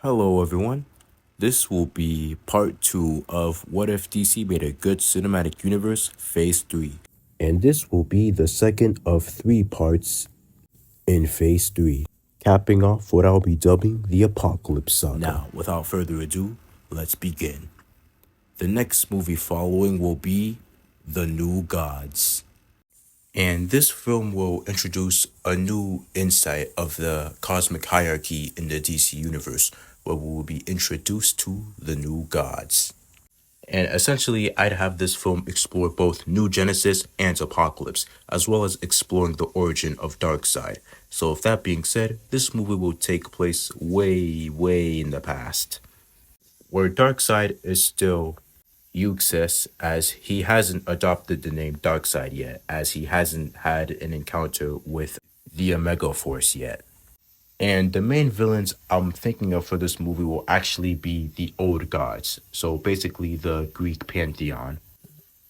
Hello, everyone. This will be part 2 of What If DC Made a Good Cinematic Universe Phase 3. And this will be the second of 3 parts in Phase 3, capping off what I'll be dubbing the Apocalypse Saga. Now, without further ado, let's begin. The next movie following will be The New Gods. And this film will introduce a new insight of the cosmic hierarchy in the DC universe, where we will be introduced to the new gods. And essentially, I'd have this film explore both New Genesis and Apocalypse, as well as exploring the origin of Darkseid. So, with that being said, this movie will take place way in the past, where Darkseid is still Euxis, as he hasn't adopted the name Darkseid yet, as he hasn't had an encounter with the Omega Force yet. And the main villains I'm thinking of for this movie will actually be the old gods, so basically the Greek pantheon,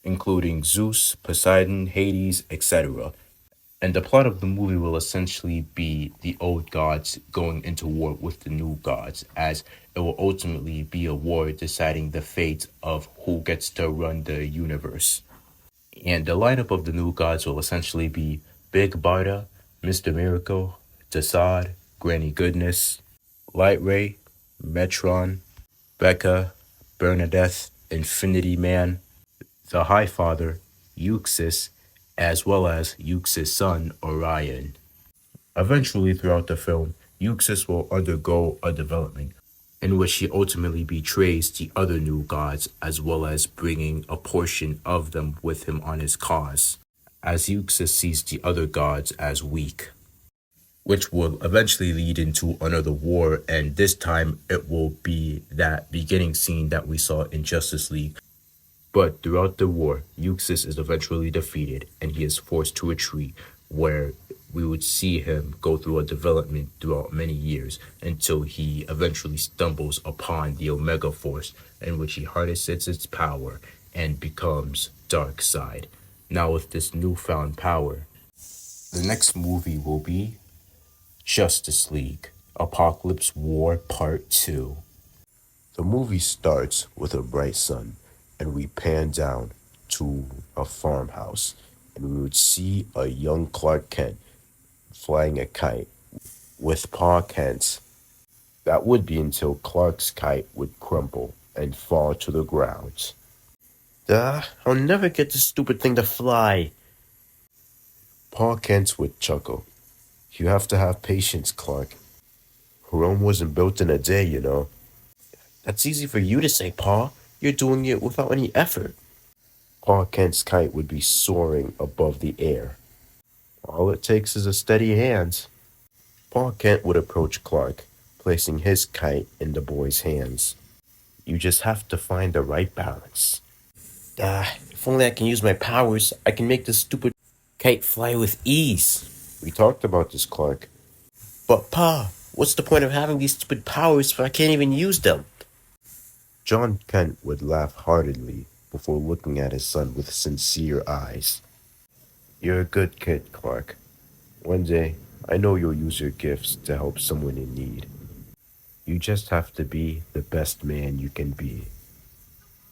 including Zeus, Poseidon, Hades, etc. And the plot of the movie will essentially be the old gods going into war with the new gods, as it will ultimately be a war deciding the fate of who gets to run the universe. And the lineup of the new gods will essentially be Big Barda, Mr. Miracle, Desaad, Granny Goodness, Light Ray, Metron, Becca, Bernadette, Infinity Man, the High Father, Euxis, as well as Euxis' son, Orion. Eventually, throughout the film, Euxis will undergo a development in which he ultimately betrays the other new gods, as well as bringing a portion of them with him on his cause, as Euxis sees the other gods as weak, which will eventually lead into another war, and this time it will be that beginning scene that we saw in Justice League. But throughout the war, Euxis is eventually defeated, and he is forced to retreat, where we would see him go through a development throughout many years until he eventually stumbles upon the Omega Force, in which he harnesses its power and becomes Darkseid. Now with this newfound power, the next movie will be Justice League, Apocalypse War Part 2. The movie starts with a bright sun, and we pan down to a farmhouse, and we would see a young Clark Kent flying a kite with Pa Kent's. That would be until Clark's kite would crumple and fall to the ground. I'll never get this stupid thing to fly. Pa Kent would chuckle. You have to have patience, Clark. Rome wasn't built in a day, you know. That's easy for you to say, Pa. You're doing it without any effort. Pa Kent's kite would be soaring above the air. All it takes is a steady hand. Pa Kent would approach Clark, placing his kite in the boy's hands. You just have to find the right balance. If only I can use my powers, I can make this stupid kite fly with ease. We talked about this, Clark. But Pa, what's the point of having these stupid powers if I can't even use them? John Kent would laugh heartedly before looking at his son with sincere eyes. You're a good kid, Clark. One day, I know you'll use your gifts to help someone in need. You just have to be the best man you can be.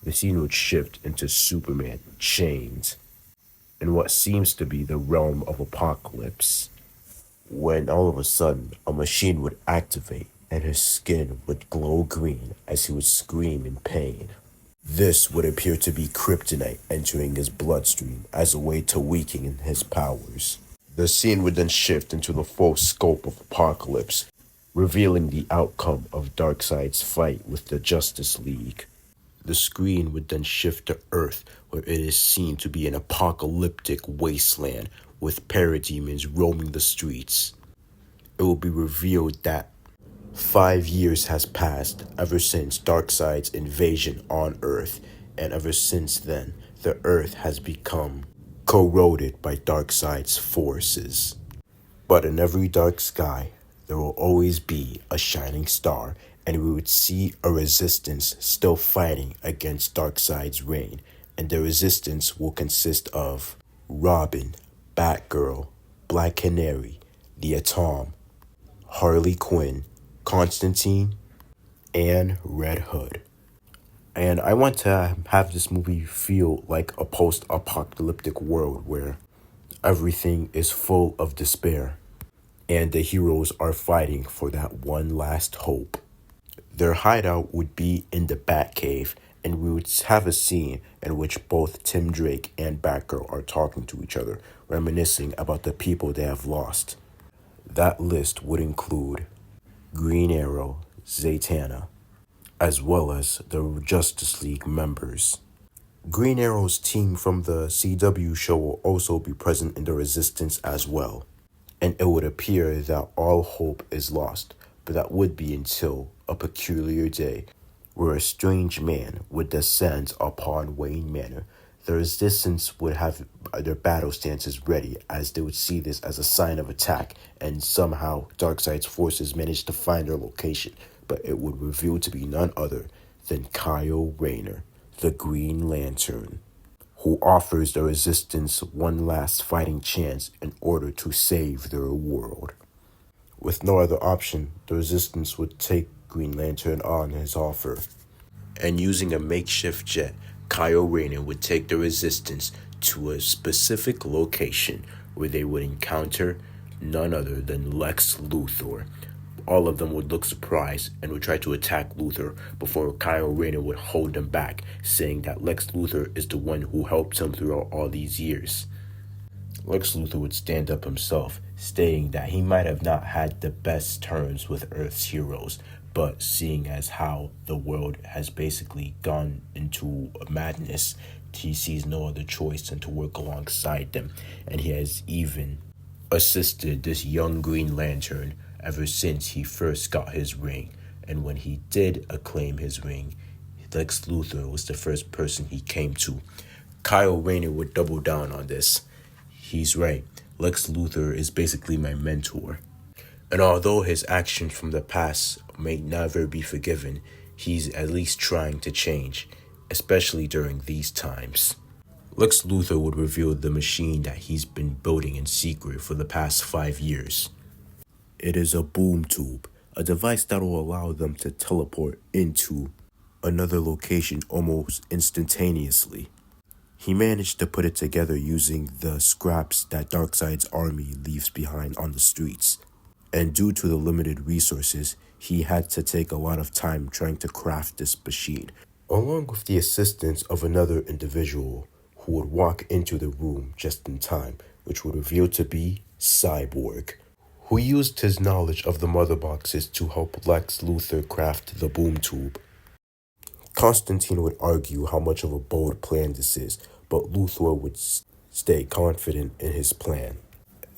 The scene would shift into Superman chained in what seems to be the realm of Apocalypse, when all of a sudden a machine would activate and his skin would glow green as he would scream in pain. This would appear to be kryptonite entering his bloodstream as a way to weaken his powers. The scene would then shift into the full scope of Apocalypse, revealing the outcome of Darkseid's fight with the Justice League. The screen would then shift to Earth, where it is seen to be an apocalyptic wasteland with parademons roaming the streets. It will be revealed that 5 years has passed ever since Darkseid's invasion on Earth, and ever since then, the Earth has become corroded by Darkseid's forces. But in every dark sky, there will always be a shining star, and we would see a resistance still fighting against Darkseid's reign, and the resistance will consist of Robin, Batgirl, Black Canary, the Atom, Harley Quinn, Constantine, and Red Hood. And I want to have this movie feel like a post apocalyptic world where everything is full of despair and the heroes are fighting for that one last hope. Their hideout would be in the Batcave, and we would have a scene in which both Tim Drake and Batgirl are talking to each other, reminiscing about the people they have lost. That list would include Green Arrow, Zatanna, as well as the Justice League members. Green Arrow's team from the CW show will also be present in the Resistance as well. And it would appear that all hope is lost, but that would be until a peculiar day where a strange man would descend upon Wayne Manor. The Resistance would have their battle stances ready, as they would see this as a sign of attack, and somehow Darkseid's forces managed to find their location, but it would reveal to be none other than Kyle Rayner, the Green Lantern, who offers the Resistance one last fighting chance in order to save their world. With no other option, the Resistance would take Green Lantern on his offer. And using a makeshift jet, Kyle Rayner would take the Resistance to a specific location where they would encounter none other than Lex Luthor. All of them would look surprised and would try to attack Luthor before Kyle Rayner would hold them back, saying that Lex Luthor is the one who helped him throughout all these years. Lex Luthor would stand up himself, stating that he might have not had the best terms with Earth's heroes, but seeing as how the world has basically gone into a madness, he sees no other choice than to work alongside them, and he has even assisted this young Green Lantern ever since he first got his ring. And when he did acclaim his ring, Lex Luthor was the first person he came to. Kyle Rayner would double down on this. He's right. Lex Luthor is basically my mentor. And although his actions from the past may never be forgiven, he's at least trying to change, especially during these times. Lex Luthor would reveal the machine that he's been building in secret for the past 5 years. It is a boom tube, a device that will allow them to teleport into another location almost instantaneously. He managed to put it together using the scraps that Darkseid's army leaves behind on the streets. And due to the limited resources, he had to take a lot of time trying to craft this machine, along with the assistance of another individual who would walk into the room just in time, which would reveal to be Cyborg, who used his knowledge of the mother boxes to help Lex Luthor craft the boom tube. Constantine would argue how much of a bold plan this is, but Luthor would stay confident in his plan.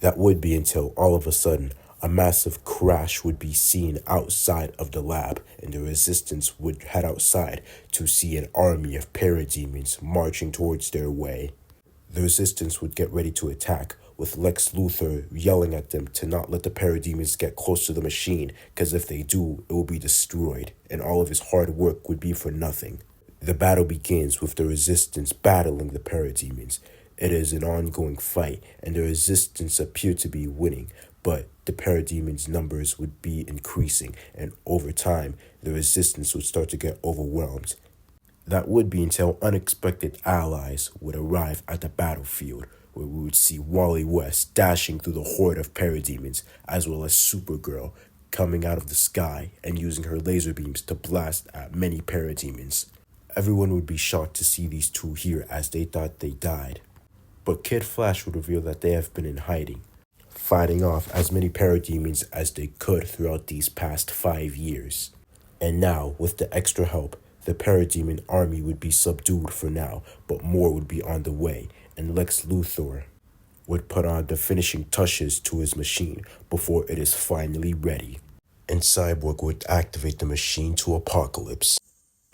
That would be until all of a sudden a massive crash would be seen outside of the lab, and the Resistance would head outside to see an army of parademons marching towards their way. The Resistance would get ready to attack, with Lex Luthor yelling at them to not let the parademons get close to the machine, because if they do, it will be destroyed, and all of his hard work would be for nothing. The battle begins with the Resistance battling the parademons. It is an ongoing fight, and the Resistance appear to be winning, but the parademons' numbers would be increasing, and over time, the Resistance would start to get overwhelmed. That would be until unexpected allies would arrive at the battlefield, where we would see Wally West dashing through the horde of parademons, as well as Supergirl coming out of the sky and using her laser beams to blast at many parademons. Everyone would be shocked to see these two here, as they thought they died. But Kid Flash would reveal that they have been in hiding, fighting off as many parademons as they could throughout these past 5 years. And now, with the extra help, the parademon army would be subdued for now, but more would be on the way, and Lex Luthor would put on the finishing touches to his machine before it is finally ready. And Cyborg would activate the machine to Apokolips.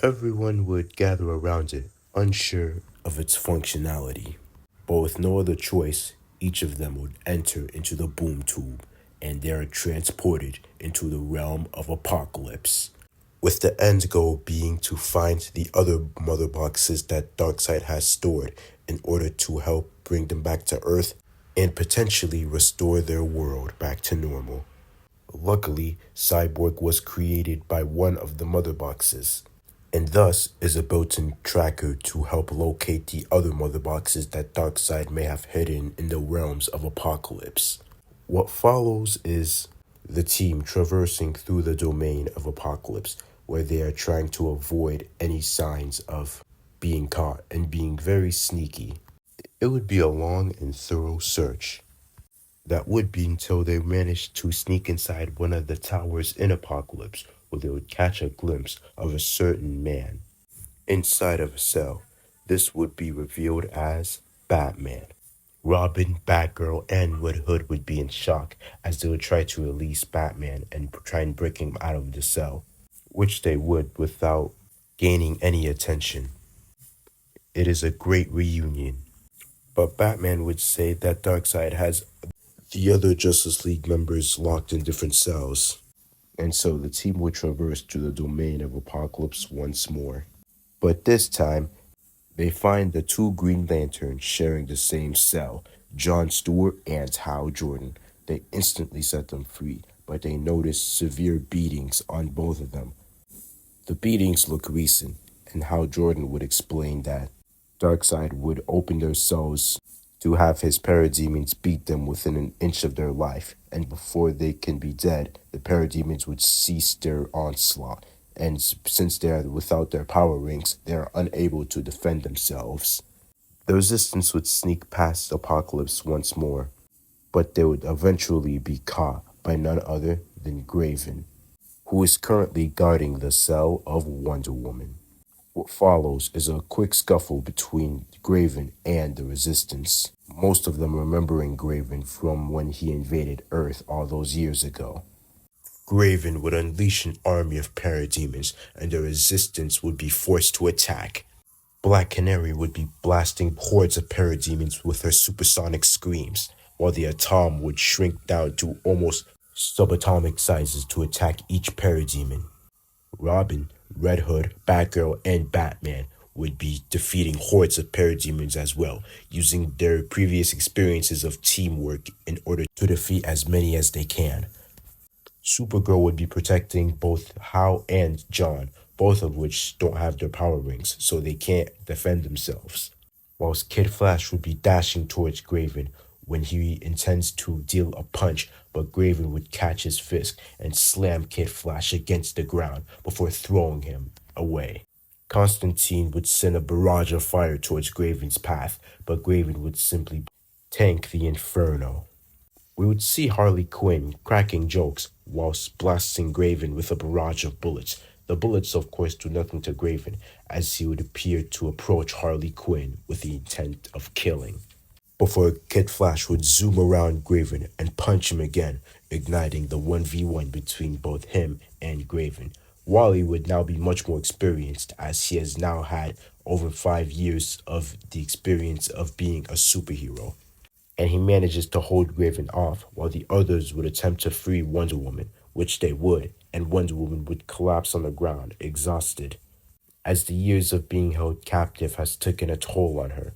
Everyone would gather around it, unsure of its functionality. But with no other choice, each of them would enter into the boom tube, and they are transported into the realm of Apokolips, with the end goal being to find the other mother boxes that Darkseid has stored in order to help bring them back to Earth and potentially restore their world back to normal. Luckily, Cyborg was created by one of the mother boxes, and thus is a built-in tracker to help locate the other mother boxes that Darkseid may have hidden in the realms of Apokolips. What follows is the team traversing through the domain of Apokolips, where they are trying to avoid any signs of being caught and being very sneaky. It would be a long and thorough search. That would be until they managed to sneak inside one of the towers in Apokolips, where they would catch a glimpse of a certain man inside of a cell. This would be revealed as Batman. Robin, Batgirl, and Red Hood would be in shock as they would try to release Batman and try and break him out of the cell, which they would without gaining any attention. It is a great reunion. But Batman would say that Darkseid has the other Justice League members locked in different cells, and so the team would traverse to the domain of Apokolips once more. But this time, they find the two Green Lanterns sharing the same cell, John Stewart and Hal Jordan. They instantly set them free, but they notice severe beatings on both of them. The beatings look recent, and Hal Jordan would explain that Darkseid would open their cells to have his parademons beat them within an inch of their life, and before they can be dead, the parademons would cease their onslaught, and since they are without their power rings, they are unable to defend themselves. The resistance would sneak past Apokolips once more, but they would eventually be caught by none other than Graven, who is currently guarding the cell of Wonder Woman. What follows is a quick scuffle between Graven and the Resistance, most of them remembering Graven from when he invaded Earth all those years ago. Graven would unleash an army of parademons, and the Resistance would be forced to attack. Black Canary would be blasting hordes of parademons with her supersonic screams, while the Atom would shrink down to almost subatomic sizes to attack each parademon. Robin, Red Hood, Batgirl, and Batman would be defeating hordes of parademons as well, using their previous experiences of teamwork in order to defeat as many as they can. Supergirl would be protecting both Hal and John, both of which don't have their power rings, so they can't defend themselves. Whilst Kid Flash would be dashing towards Graven when he intends to deal a punch, but Graven would catch his fist and slam Kid Flash against the ground before throwing him away. Constantine would send a barrage of fire towards Graven's path, but Graven would simply tank the inferno. We would see Harley Quinn cracking jokes whilst blasting Graven with a barrage of bullets. The bullets, of course, do nothing to Graven, as he would appear to approach Harley Quinn with the intent of killing, before Kid Flash would zoom around Graven and punch him again, igniting the 1v1 between both him and Graven. Wally would now be much more experienced, as he has now had over 5 years of the experience of being a superhero, and he manages to hold Graven off while the others would attempt to free Wonder Woman, which they would, and Wonder Woman would collapse on the ground, exhausted, as the years of being held captive has taken a toll on her.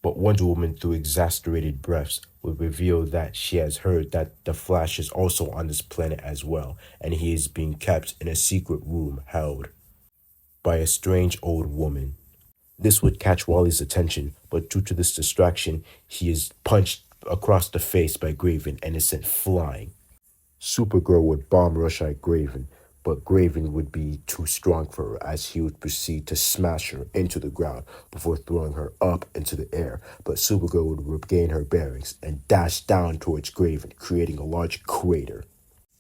But Wonder Woman, through exasperated breaths, would reveal that she has heard that the Flash is also on this planet as well, and he is being kept in a secret room held by a strange old woman. This would catch Wally's attention, but due to this distraction, he is punched across the face by Graven and is sent flying. Supergirl would bomb rush at Graven, but Graven would be too strong for her as he would proceed to smash her into the ground before throwing her up into the air. But Supergirl would regain her bearings and dash down towards Graven, creating a large crater.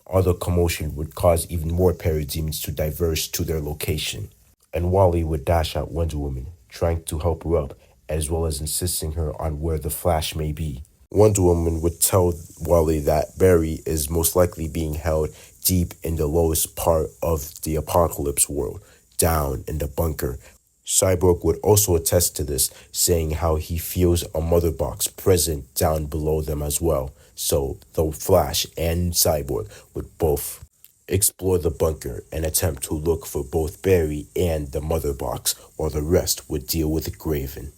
All the commotion would cause even more parademons to diverge to their location, and Wally would dash at Wonder Woman, trying to help her up, as well as insisting her on where the Flash may be. Wonder Woman would tell Wally that Barry is most likely being held deep in the lowest part of the Apokolips world, down in the bunker. Cyborg would also attest to this, saying how he feels a mother box present down below them as well. So the Flash and Cyborg would both explore the bunker and attempt to look for both Barry and the mother box, while the rest would deal with Graven.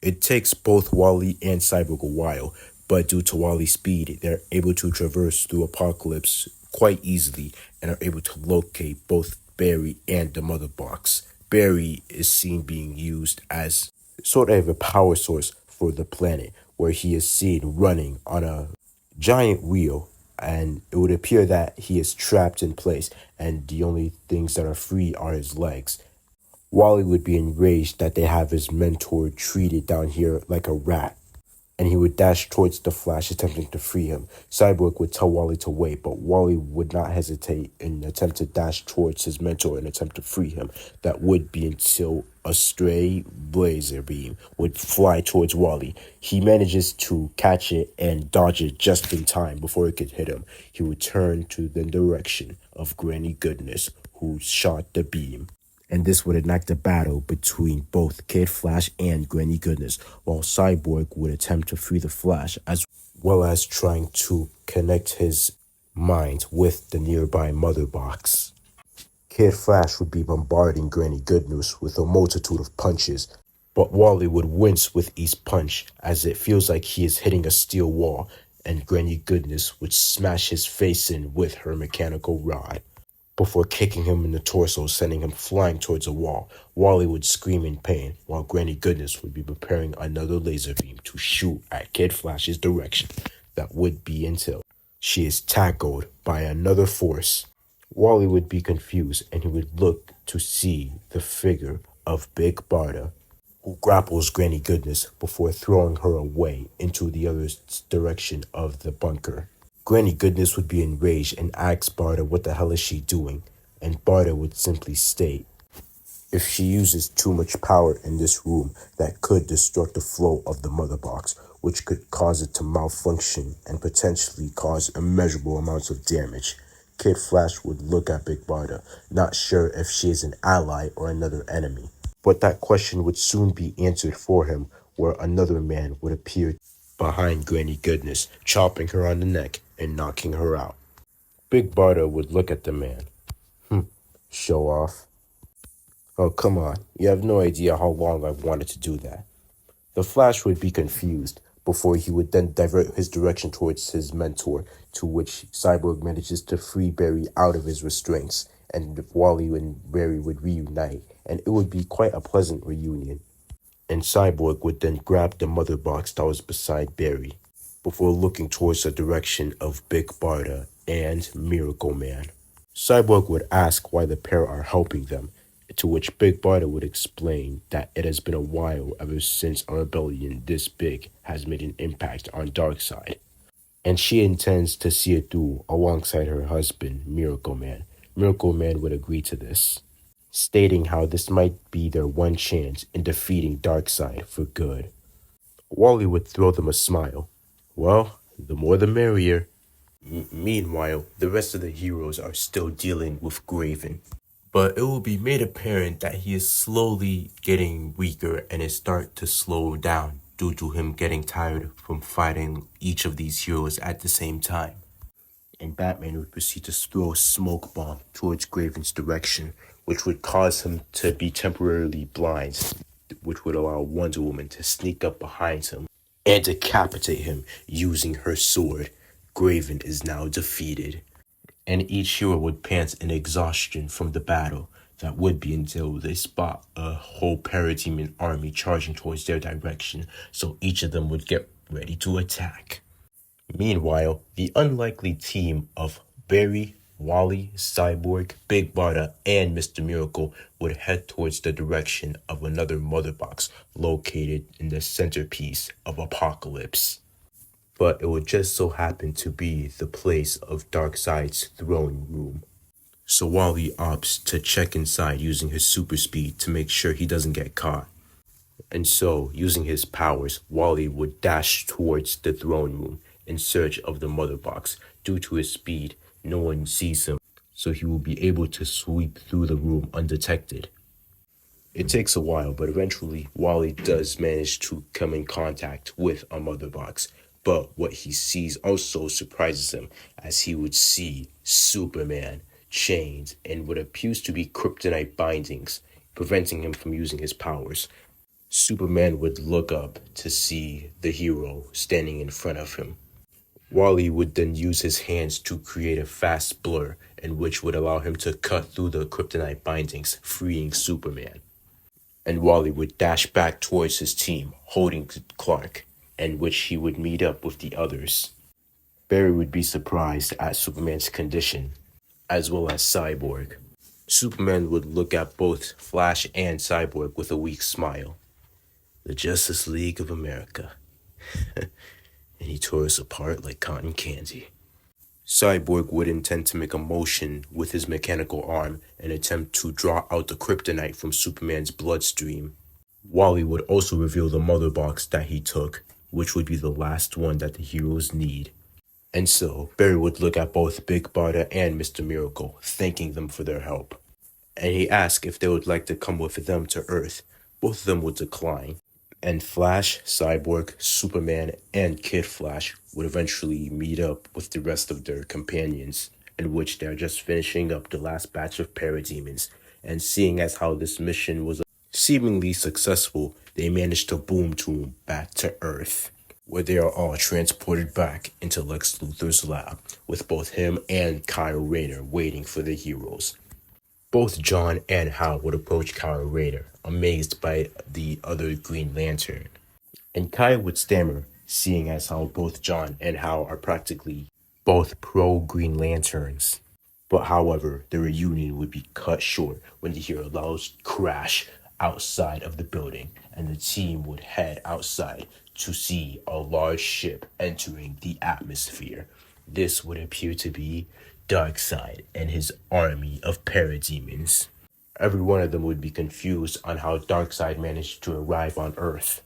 It takes both Wally and Cyborg a while, but due to Wally's speed, they're able to traverse through Apokolips quite easily and are able to locate both Barry and the mother box. Barry is seen being used as sort of a power source for the planet, where he is seen running on a giant wheel, and it would appear that he is trapped in place, and the only things that are free are his legs. Wally would be enraged that they have his mentor treated down here like a rat, and he would dash towards the Flash, attempting to free him. Cyborg would tell Wally to wait, but Wally would not hesitate and attempt to dash towards his mentor and attempt to free him. That would be until a stray laser beam would fly towards Wally. He manages to catch it and dodge it just in time before it could hit him. He would turn to the direction of Granny Goodness, who shot the beam, and this would enact a battle between both Kid Flash and Granny Goodness, while Cyborg would attempt to free the Flash, as well as trying to connect his mind with the nearby mother box. Kid Flash would be bombarding Granny Goodness with a multitude of punches, but Wally would wince with each punch as it feels like he is hitting a steel wall, and Granny Goodness would smash his face in with her mechanical rod before kicking him in the torso, sending him flying towards a wall. Wally would scream in pain, while Granny Goodness would be preparing another laser beam to shoot at Kid Flash's direction. That would be until she is tackled by another force. Wally would be confused, and he would look to see the figure of Big Barda, who grapples Granny Goodness before throwing her away into the other direction of the bunker. Granny Goodness would be enraged and ask Barda what the hell is she doing, and Barda would simply state, if she uses too much power in this room, that could disrupt the flow of the mother box, which could cause it to malfunction and potentially cause immeasurable amounts of damage. Kid Flash would look at Big Barda, not sure if she is an ally or another enemy. But that question would soon be answered for him, where another man would appear behind Granny Goodness, chopping her on the neck and knocking her out. Big Barda would look at the man. Show off. Oh, come on. You have no idea how long I've wanted to do that. The Flash would be confused before he would then divert his direction towards his mentor, to which Cyborg manages to free Barry out of his restraints, and Wally and Barry would reunite, and it would be quite a pleasant reunion. And Cyborg would then grab the mother box that was beside Barry, before looking towards the direction of Big Barda and Miracle Man. Cyborg would ask why the pair are helping them, to which Big Barda would explain that it has been a while ever since a rebellion this big has made an impact on Darkseid, and she intends to see it through alongside her husband, Miracle Man. Miracle Man would agree to this, stating how this might be their one chance in defeating Darkseid for good. Wally would throw them a smile. Well, the more the merrier. Meanwhile, the rest of the heroes are still dealing with Graven, but it will be made apparent that he is slowly getting weaker and is starting to slow down due to him getting tired from fighting each of these heroes at the same time. And Batman would proceed to throw a smoke bomb towards Graven's direction, which would cause him to be temporarily blind, which would allow Wonder Woman to sneak up behind him and decapitate him using her sword. Graven is now defeated, and each hero would pant in exhaustion from the battle. That would be until they spot a whole parademon army charging towards their direction, so each of them would get ready to attack. Meanwhile, the unlikely team of Barry, Wally, Cyborg, Big Barda, and Mr. Miracle would head towards the direction of another mother box located in the centerpiece of Apokolips. But it would just so happen to be the place of Darkseid's throne room. So Wally opts to check inside using his super speed to make sure he doesn't get caught. And so, using his powers, Wally would dash towards the throne room in search of the mother box. Due to his speed, no one sees him, so he will be able to sweep through the room undetected. It takes a while, but eventually Wally does manage to come in contact with a mother box. But what he sees also surprises him, as he would see Superman chained in what appears to be kryptonite bindings, preventing him from using his powers. Superman would look up to see the hero standing in front of him. Wally would then use his hands to create a fast blur, and which would allow him to cut through the kryptonite bindings, freeing Superman. And Wally would dash back towards his team, holding Clark, and which he would meet up with the others. Barry would be surprised at Superman's condition, as well as Cyborg. Superman would look at both Flash and Cyborg with a weak smile. The Justice League of America. And he tore us apart like cotton candy. Cyborg would intend to make a motion with his mechanical arm and attempt to draw out the kryptonite from Superman's bloodstream. Wally would also reveal the mother box that he took, which would be the last one that the heroes need. And so, Barry would look at both Big Barda and Mr. Miracle, thanking them for their help. And he asked if they would like to come with them to Earth. Both of them would decline. And Flash, Cyborg, Superman, and Kid Flash would eventually meet up with the rest of their companions, in which they're just finishing up the last batch of parademons. And seeing as how this mission was seemingly successful, they managed to boom tune back to Earth, where they are all transported back into Lex Luthor's lab, with both him and Kyle Rayner waiting for the heroes. Both John and Hal would approach Kyle Rayner, amazed by the other Green Lantern. And Kyle would stammer, seeing as how both John and Hal are practically both pro-Green Lanterns. But however, the reunion would be cut short when they hear a loud crash outside of the building, and the team would head outside to see a large ship entering the atmosphere. This would appear to be Darkseid and his army of parademons. Every one of them would be confused on how Darkseid managed to arrive on Earth.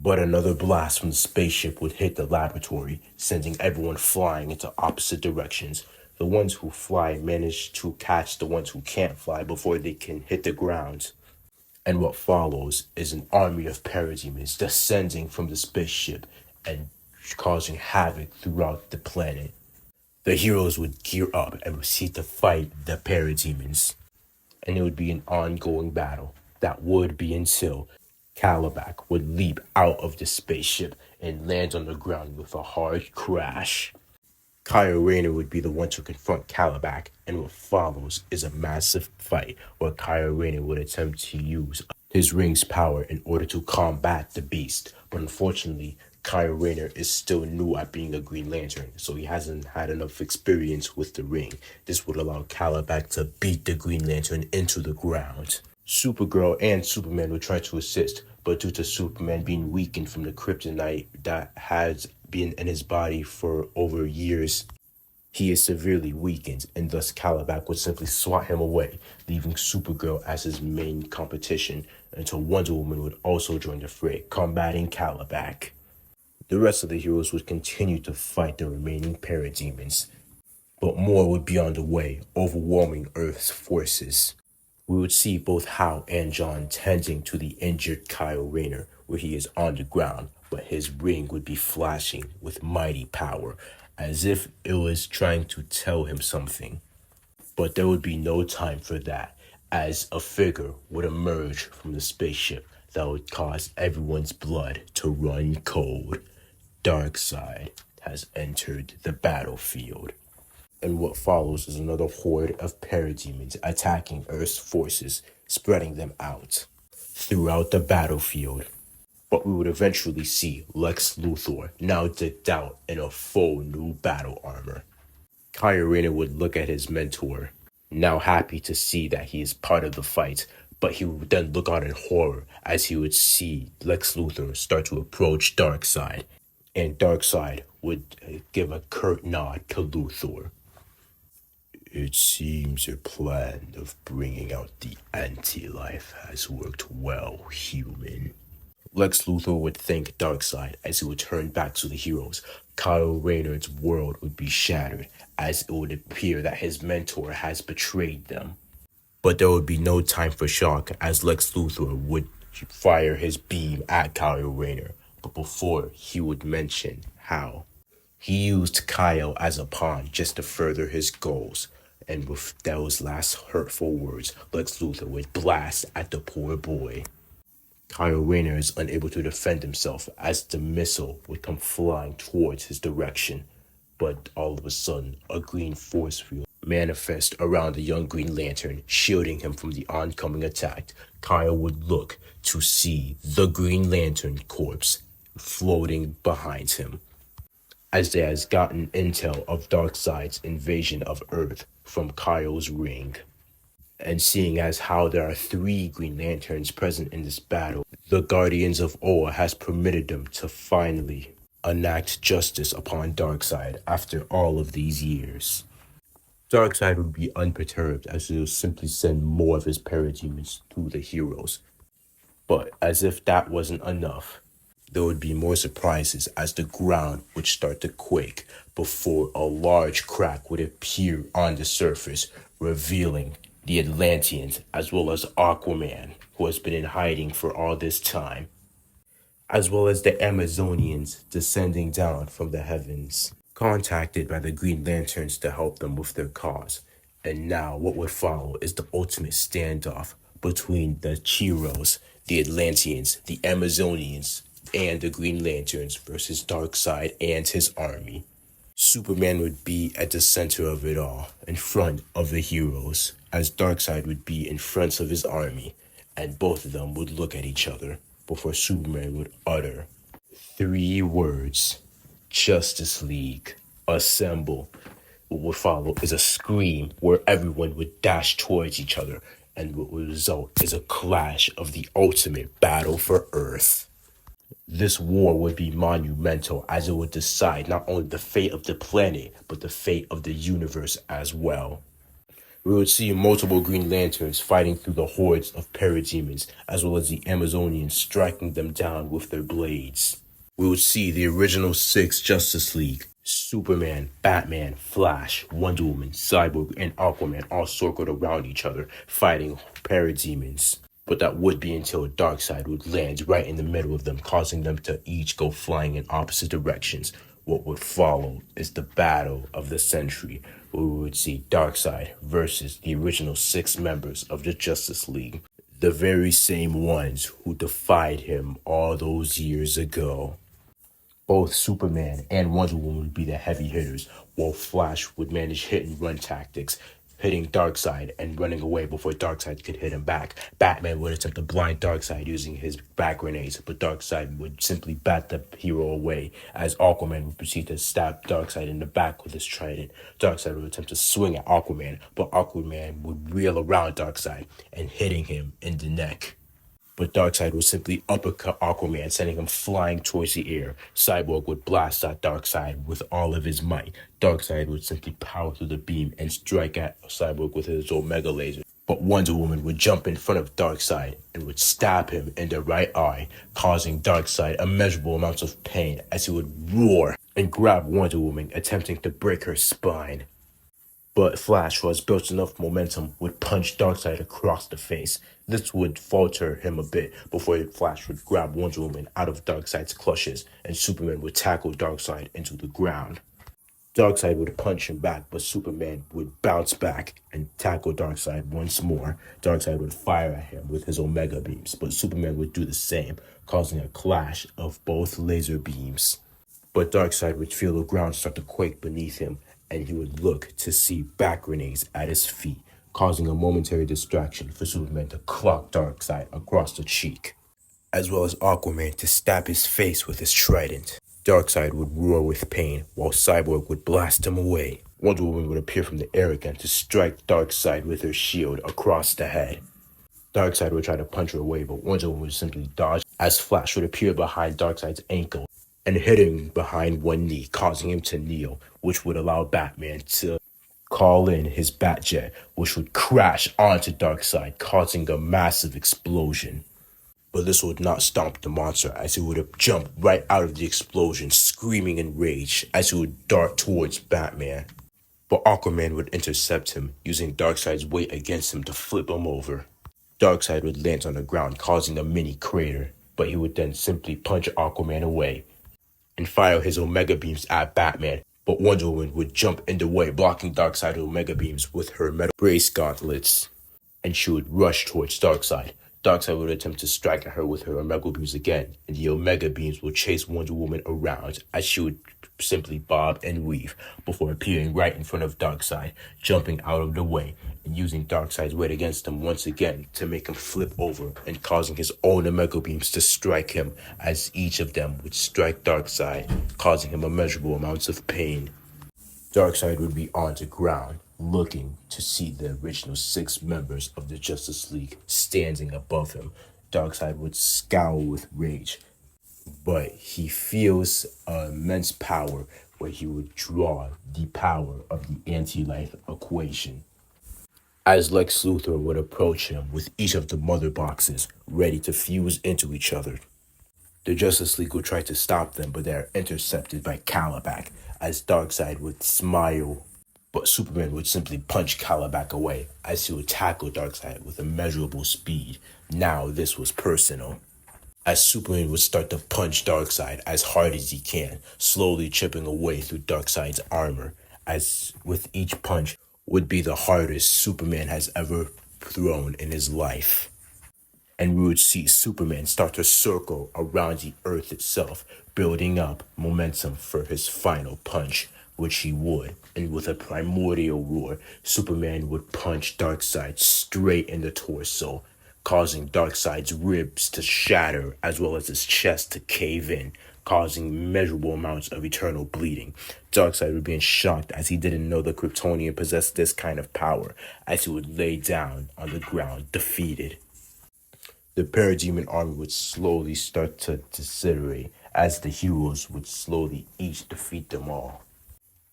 But another blast from the spaceship would hit the laboratory, sending everyone flying into opposite directions. The ones who fly manage to catch the ones who can't fly before they can hit the ground. And what follows is an army of parademons descending from the spaceship and causing havoc throughout the planet. The heroes would gear up and proceed to fight the parademons. And it would be an ongoing battle that would be until Kalibak would leap out of the spaceship and land on the ground with a hard crash. Kyle Rayner would be the one to confront Kalibak, and what follows is a massive fight where Kyle Rayner would attempt to use his ring's power in order to combat the beast. But unfortunately, Kyle Rayner is still new at being a Green Lantern, so he hasn't had enough experience with the ring. This would allow Kalibak to beat the Green Lantern into the ground. Supergirl and Superman would try to assist, but due to Superman being weakened from the kryptonite that has been in his body for over years, he is severely weakened, and thus Kalibak would simply swat him away, leaving Supergirl as his main competition, until Wonder Woman would also join the fray, combating Kalibak. The rest of the heroes would continue to fight the remaining parademons, but more would be on the way, overwhelming Earth's forces. We would see both Hal and John tending to the injured Kyle Rayner, where he is on the ground, but his ring would be flashing with mighty power, as if it was trying to tell him something. But there would be no time for that, as a figure would emerge from the spaceship that would cause everyone's blood to run cold. Darkseid has entered the battlefield. And what follows is another horde of parademons attacking Earth's forces, spreading them out throughout the battlefield. But we would eventually see Lex Luthor now decked out in a full new battle armor. Kyle Rayner would look at his mentor, now happy to see that he is part of the fight, but he would then look on in horror as he would see Lex Luthor start to approach Darkseid, and Darkseid would give a curt nod to Luthor. It seems your plan of bringing out the anti-life has worked well, human. Lex Luthor would thank Darkseid as he would turn back to the heroes. Kyle Rayner's world would be shattered, as it would appear that his mentor has betrayed them. But there would be no time for shock, as Lex Luthor would fire his beam at Kyle Rayner. But before he would mention how he used Kyle as a pawn just to further his goals. And with those last hurtful words, Lex Luthor would blast at the poor boy. Kyle Rayner is unable to defend himself as the missile would come flying towards his direction. But all of a sudden, a green force field manifests around the young Green Lantern, shielding him from the oncoming attack. Kyle would look to see the Green Lantern corpse floating behind him, as they has gotten intel of Darkseid's invasion of Earth from Kyle's ring. And seeing as how there are 3 Green Lanterns present in this battle, the Guardians of Oa has permitted them to finally enact justice upon Darkseid after all of these years. Darkseid would be unperturbed as he will simply send more of his parademons to the heroes. But as if that wasn't enough, there would be more surprises as the ground would start to quake before a large crack would appear on the surface, revealing the Atlanteans as well as Aquaman, who has been in hiding for all this time, as well as the Amazonians descending down from the heavens, contacted by the Green Lanterns to help them with their cause. And now what would follow is the ultimate standoff between the Chiros, the Atlanteans, the Amazonians, and the Green Lanterns versus Darkseid and his army. Superman would be at the center of it all, in front of the heroes, as Darkseid would be in front of his army, and both of them would look at each other before Superman would utter 3 words: Justice League, assemble. What would follow is a scream where everyone would dash towards each other, and what would result is a clash of the ultimate battle for Earth. This war would be monumental as it would decide not only the fate of the planet, but the fate of the universe as well. We would see multiple Green Lanterns fighting through the hordes of parademons, as well as the Amazonians striking them down with their blades. We would see the original 6 Justice League: Superman, Batman, Flash, Wonder Woman, Cyborg, and Aquaman all circled around each other, fighting parademons. But that would be until Darkseid would land right in the middle of them, causing them to each go flying in opposite directions. What would follow is the battle of the century, where we would see Darkseid versus the original 6 members of the Justice League, the very same ones who defied him all those years ago. Both Superman and Wonder Woman would be the heavy hitters, while Flash would manage hit and run tactics, hitting Darkseid and running away before Darkseid could hit him back. Batman would attempt to blind Darkseid using his back grenades, but Darkseid would simply bat the hero away, as Aquaman would proceed to stab Darkseid in the back with his trident. Darkseid would attempt to swing at Aquaman, but Aquaman would reel around Darkseid and hitting him in the neck. But Darkseid would simply uppercut Aquaman, sending him flying towards the air. Cyborg would blast at Darkseid with all of his might. Darkseid would simply power through the beam and strike at Cyborg with his Omega laser. But Wonder Woman would jump in front of Darkseid and would stab him in the right eye, causing Darkseid immeasurable amounts of pain as he would roar and grab Wonder Woman, attempting to break her spine. But Flash, who has built enough momentum, would punch Darkseid across the face. This would falter him a bit before Flash would grab Wonder Woman out of Darkseid's clutches, and Superman would tackle Darkseid into the ground. Darkseid would punch him back, but Superman would bounce back and tackle Darkseid once more. Darkseid would fire at him with his Omega beams, but Superman would do the same, causing a clash of both laser beams. But Darkseid would feel the ground start to quake beneath him, and he would look to see back grenades at his feet, causing a momentary distraction for Superman to clock Darkseid across the cheek, as well as Aquaman to stab his face with his trident. Darkseid would roar with pain, while Cyborg would blast him away. Wonder Woman would appear from the air again to strike Darkseid with her shield across the head. Darkseid would try to punch her away, but Wonder Woman would simply dodge, as Flash would appear behind Darkseid's ankle and hit him behind one knee, causing him to kneel, which would allow Batman to call in his Batjet, which would crash onto Darkseid, causing a massive explosion. But this would not stop the monster, as he would have jumped right out of the explosion, screaming in rage as he would dart towards Batman. But Aquaman would intercept him, using Darkseid's weight against him to flip him over. Darkseid would land on the ground, causing a mini crater, but he would then simply punch Aquaman away and fire his Omega beams at Batman, but Wonder Woman would jump in the way, blocking Darkseid's Omega beams with her metal brace gauntlets, and she would rush towards Darkseid. Darkseid would attempt to strike at her with her Omega beams again, and the Omega beams would chase Wonder Woman around as she would simply bob and weave before appearing right in front of Darkseid, jumping out of the way and using Darkseid's weight against him once again to make him flip over and causing his own Omega beams to strike him as each of them would strike Darkseid, causing him immeasurable amounts of pain. Darkseid would be on the ground, looking to see the original 6 members of the Justice League standing above him. Darkseid would scowl with rage, but he feels immense power where he would draw the power of the anti-life equation. As Lex Luthor would approach him with each of the mother boxes ready to fuse into each other. The Justice League would try to stop them, but they are intercepted by Calabac, as Darkseid would smile, but Superman would simply punch Calabac away, as he would tackle Darkseid with immeasurable speed. Now this was personal, as Superman would start to punch Darkseid as hard as he can, slowly chipping away through Darkseid's armor, as with each punch would be the hardest Superman has ever thrown in his life. And we would see Superman start to circle around the Earth itself, building up momentum for his final punch, which he would. And with a primordial roar, Superman would punch Darkseid straight in the torso, causing Darkseid's ribs to shatter as well as his chest to cave in, causing measurable amounts of eternal bleeding. Darkseid would be in shock as he didn't know the Kryptonian possessed this kind of power, as he would lay down on the ground defeated. The Parademon army would slowly start to disintegrate as the heroes would slowly each defeat them all.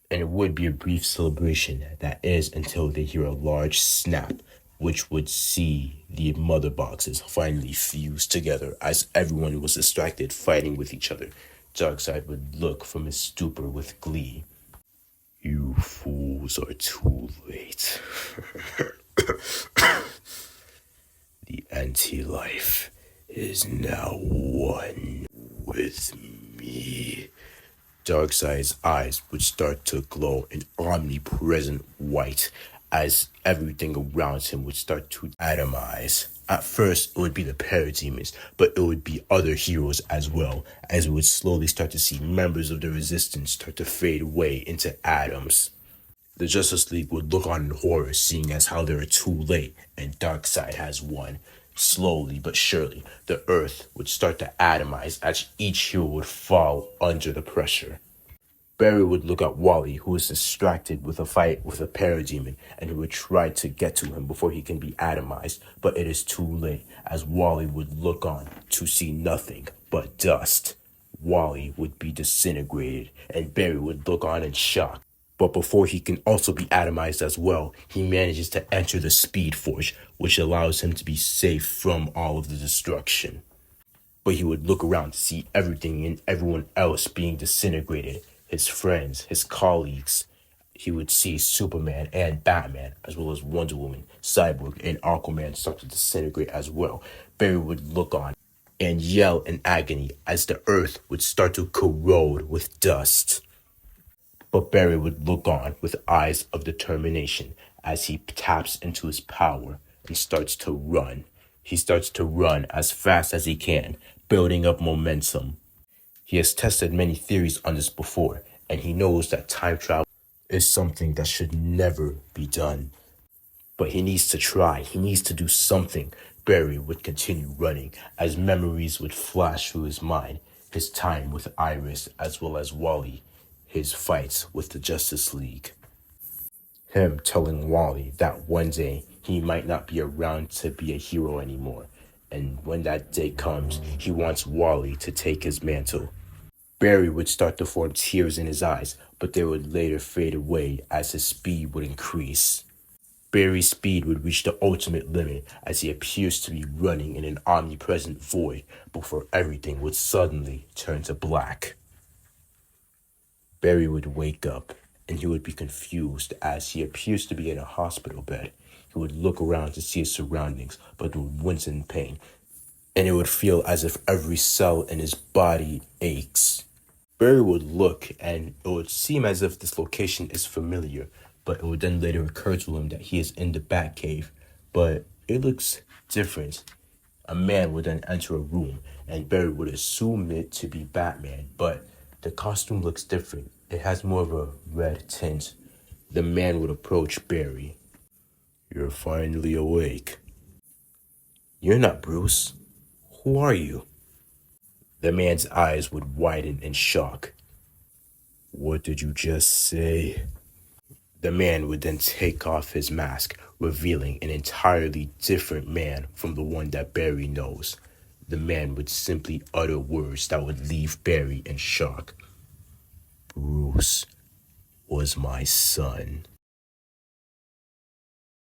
And it would be a brief celebration that is until they hear a large snap, which would see the mother boxes finally fuse together as everyone was distracted fighting with each other. Darkseid would look from his stupor with glee. You fools are too late. The anti-life is now one with me. Darkseid's eyes would start to glow an omnipresent white as everything around him would start to atomize. At first, it would be the parademons, but it would be other heroes as well, as we would slowly start to see members of the Resistance start to fade away into atoms. The Justice League would look on in horror, seeing as how they were too late and Darkseid has won. Slowly but surely, the Earth would start to atomize as each hero would fall under the pressure. Barry would look at Wally, who was distracted with a fight with a parademon, and he would try to get to him before he can be atomized, but it is too late, as Wally would look on to see nothing but dust. Wally would be disintegrated, and Barry would look on in shock. But before he can also be atomized as well, he manages to enter the Speed Forge, which allows him to be safe from all of the destruction. But he would look around to see everything and everyone else being disintegrated, his friends, his colleagues. He would see Superman and Batman, as well as Wonder Woman, Cyborg, and Aquaman start to disintegrate as well. Barry would look on and yell in agony as the Earth would start to corrode with dust. But Barry would look on with eyes of determination as he taps into his power and starts to run. He starts to run as fast as he can, building up momentum. He has tested many theories on this before, and he knows that time travel is something that should never be done. But he needs to try. He needs to do something. Barry would continue running as memories would flash through his mind. His time with Iris as well as Wally. His fights with the Justice League. Him telling Wally that one day he might not be around to be a hero anymore. And when that day comes, he wants Wally to take his mantle. Barry would start to form tears in his eyes, but they would later fade away as his speed would increase. Barry's speed would reach the ultimate limit as he appears to be running in an omnipresent void before everything would suddenly turn to black. Barry would wake up, and he would be confused as he appears to be in a hospital bed. He would look around to see his surroundings, but would wince in pain, and it would feel as if every cell in his body aches. Barry would look, and it would seem as if this location is familiar, but it would then later occur to him that he is in the Batcave, but it looks different. A man would then enter a room, and Barry would assume it to be Batman, but the costume looks different. It has more of a red tint. The man would approach Barry. You're finally awake. You're not Bruce. Who are you? The man's eyes would widen in shock. What did you just say? The man would then take off his mask, revealing an entirely different man from the one that Barry knows. The man would simply utter words that would leave Barry in shock. Bruce was my son.